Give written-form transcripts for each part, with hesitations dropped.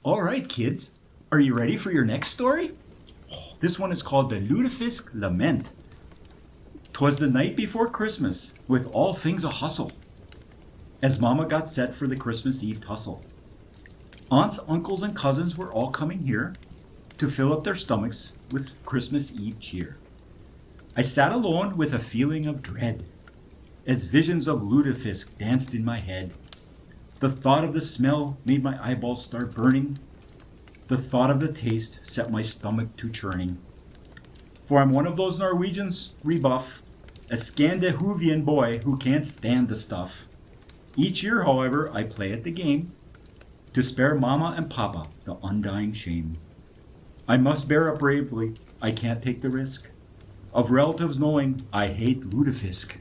All right, kids, are you ready for your next story? This one is called the Lutefisk Lament. 'Twas the night before Christmas, with all things a hustle, as Mama got set for the Christmas Eve tussle. Aunts, uncles, and cousins were all coming here to fill up their stomachs with Christmas Eve cheer. I sat alone with a feeling of dread, as visions of Lutefisk danced in my head. The thought of the smell made my eyeballs start burning. The thought of the taste set my stomach to churning. For I'm one of those Norwegians rebuff, a Scandinavian boy who can't stand the stuff. Each year, however, I play at the game to spare Mama and Papa the undying shame. I must bear up bravely, I can't take the risk of relatives knowing I hate Lutefisk.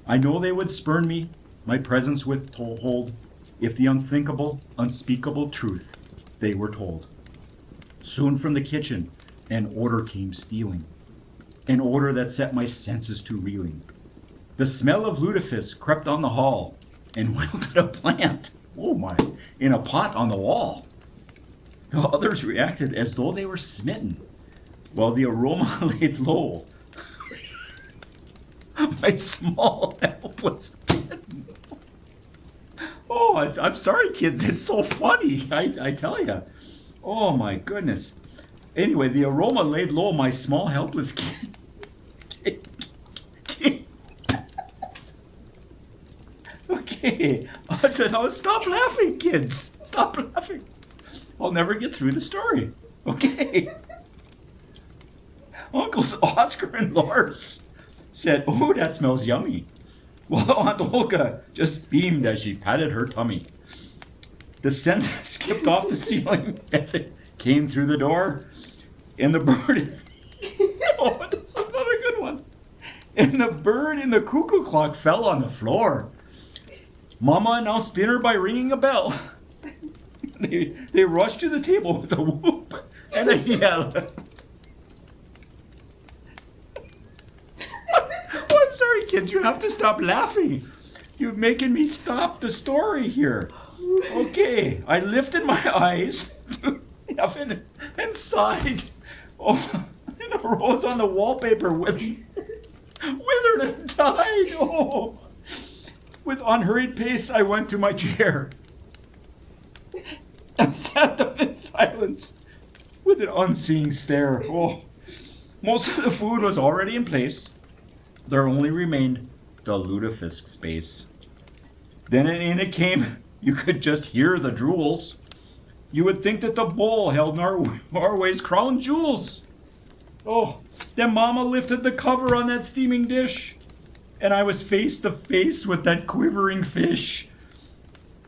I know they would spurn me, my presence withhold, if the unthinkable, unspeakable truth they were told. Soon from the kitchen an odor came stealing, an odor that set my senses to reeling. The smell of Lutefisk crept on the hall and wilted a plant, oh my, in a pot on the wall. The others reacted as though they were smitten, while the aroma laid low my small helpless kitten. Oh, I'm sorry, kids. It's so funny. I tell you. Oh, my goodness. Anyway, the aroma laid low my small, helpless kid. Okay. Now stop laughing, kids. Stop laughing. I'll never get through the story. Okay. Uncles Oscar and Lars said, "Oh, that smells yummy." Well, Aunt Olga just beamed as she patted her tummy. The scent skipped off the ceiling as it came through the door, and the bird... Oh, that's another good one. And the bird in the cuckoo clock fell on the floor. Mama announced dinner by ringing a bell. They rushed to the table with a whoop and a yell. I'm sorry, kids, you have to stop laughing. You're making me stop the story here. Okay, I lifted my eyes to heaven and sighed. Oh, and the rose on the wallpaper withered and died. Oh, with unhurried pace, I went to my chair and sat down in silence with an unseeing stare. Oh, most of the food was already in place. There only remained the Lutefisk space. Then in it came, you could just hear the drools. You would think that the bowl held Norway's crown jewels. Oh, then Mama lifted the cover on that steaming dish, and I was face to face with that quivering fish.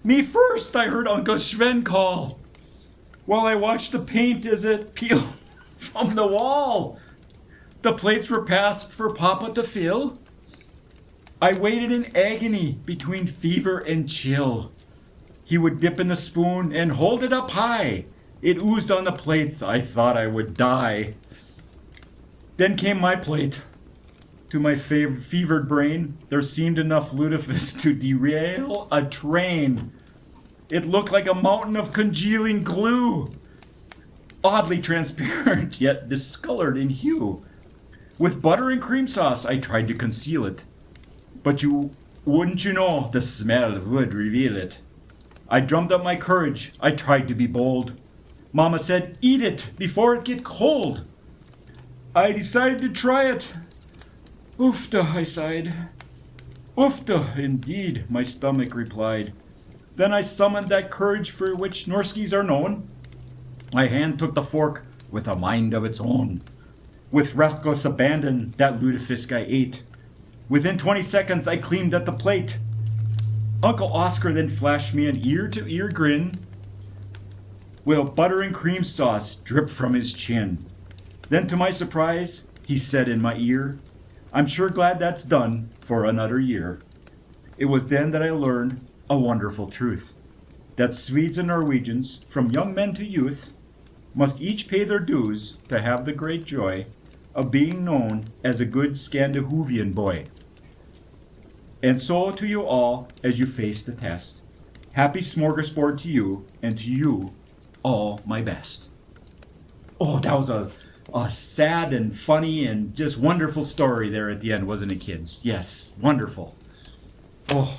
Me first, I heard Uncle Sven call, while I watched the paint as it peeled from the wall. The plates were passed for Papa to fill. I waited in agony between fever and chill. He would dip in the spoon and hold it up high. It oozed on the plates. I thought I would die. Then came my plate. To my fevered brain, there seemed enough Lutefisk to derail a train. It looked like a mountain of congealing glue, oddly transparent yet discolored in hue. With butter and cream sauce, I tried to conceal it. But wouldn't you know, the smell would reveal it. I drummed up my courage. I tried to be bold. Mama said, "Eat it before it get cold." I decided to try it. Oofta, I sighed. Oofta, indeed, my stomach replied. Then I summoned that courage for which Norskies are known. My hand took the fork with a mind of its own. With reckless abandon, that Lutefisk I ate. Within 20 seconds, I cleaned at the plate. Uncle Oscar then flashed me an ear-to-ear grin, while butter and cream sauce dripped from his chin. Then, to my surprise, he said in my ear, "I'm sure glad that's done for another year." It was then that I learned a wonderful truth, that Swedes and Norwegians, from young men to youth, must each pay their dues to have the great joy of being known as a good Scandinavian boy. And so to you all, as you face the test, happy smorgasbord to you, and to you, all my best. Oh, that was a sad and funny and just wonderful story there at the end, wasn't it, kids? Yes, wonderful. Oh.